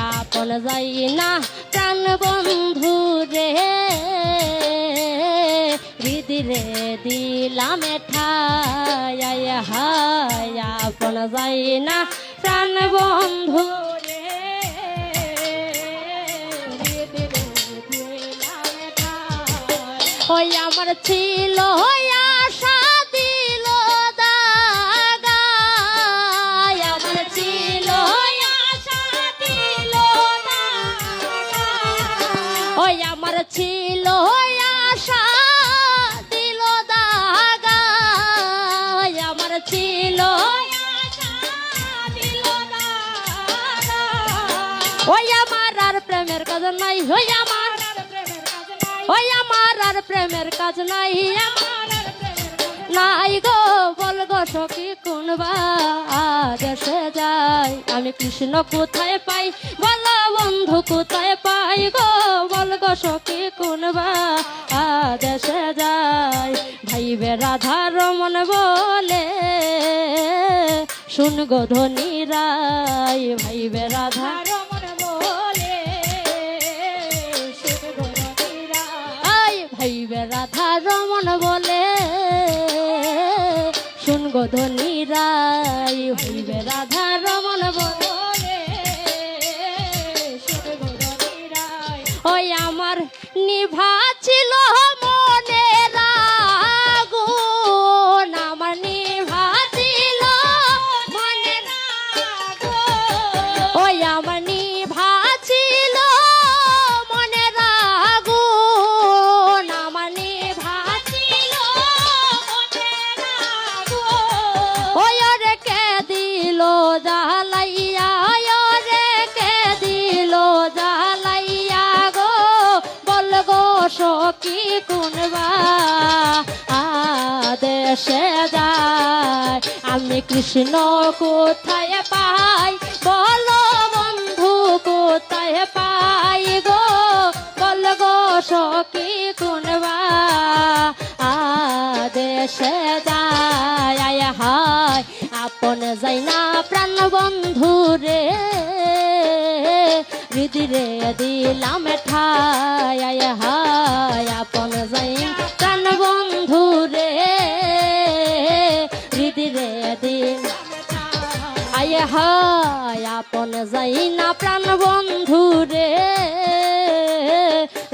আপন যাই না প্রাণ বন্ধু রে হৃদিরে দিলাম ঠাই হায় আপন যাই না প্রাণ বন্ধু রে হৃদিরে দিলাম ঠাই ওই আমার ছিল আশা দিল দাগা আমার ছিল আশা দিল দাগা ওই আমার ছিল আশা দিল দাগা আমার ছিল আশা দিল দাগা ওই আমার আর প্রেমের কাজ নাই ওই আমার ওই আমার আর প্রেমের কাজ নাই আমার নাই গো বল গো সখী কোনবা দেশে যাই আমি কৃষ্ণ কোথায় পাই বল বন্ধু কোথায় পাই গো বল গো সখী কোনবা দেশে যাই ভাইবে রাধা রমন বলে শুন গো ধনী রাই ভাইবে রাধা রমন বলে ভাইবে রাধা রমন বলে শুন গো ধনী রাই ভাইবে রাধা রমন বলে শুন গো ধনী রাই ওই আমার নিভা ছিল মনে রাগুন আমার নিভা ছিল মনে রাগুন ওই আমার নিভা ছিল মনে রাগুন আমার নিভা ছিল মনে রাগুন ওই রে কে দিল জ্বালাইয়া রে কে দিল জ্বালাইয়া গো বল গো সখী কোনবা দেশে যায় আমি কৃষ্ণ কোথায় পাই বলো বন্ধু কোথায় পাই গো বল গো সখী কোনবা দেশে যায় হায় আপন যাই না প্রাণ বন্ধু রে হৃদিরে দিলাম ঠাই হায় আপন যাই প্রাণ বন্ধু রে হৃদিরে দিলাম আয় হায় আপন যাই না প্রাণ বন্ধু রে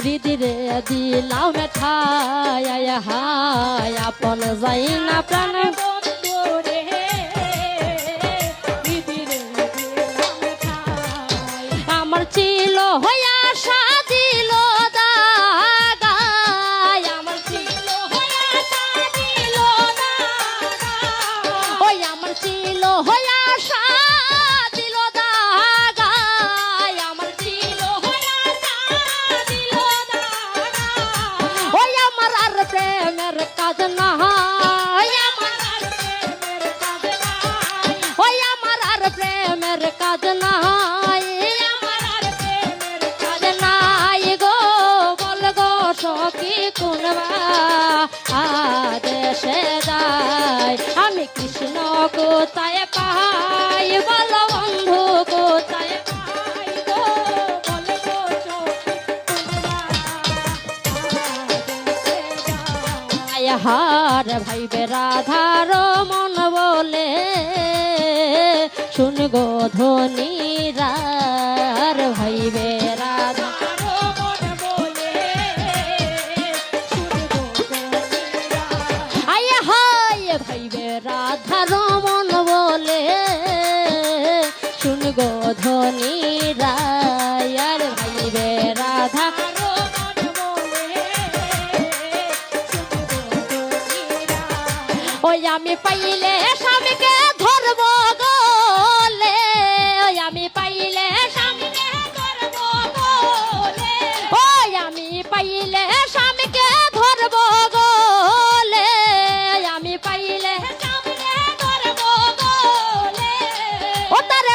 হৃদিরে দিলাম ঠাই হায় আপন যাই না প্রাণ বন্ধু রে হৃদিরে দিলাম ঠাই আমার ছিল আশা দিল দাগা আমার ছিল আশা দিল দাগা ওই আমার ছিল আশা দিল দাগা আমার ছিল আশা দিল দাগা ওই আমার আর প্রেমের কাজ না আমার আর প্রেমের কাজ না ওই আমার আর প্রেমের কাজ না সখী কোনবা দেশে যায় আমি কৃষ্ণ কোথায় পাই বল বন্ধু কোথায় পাই গো বল গো সখী কোনবা হার ভাইবে রাধা রমন বলে শুন গো ধনী রার ভাইবে রাধা রাধা রমন বলে শুন গো ধনী রায়ার ভাইবে রাধা রমন বলে ওই আমি পাইলে স্বামীকে ধরব গোলে ওই আমি পাইলে স্বামীকে ধরব গোলে ওই আমি পাইলে স্বামীকে ধরব গোলে আমি পাইলে ও তারে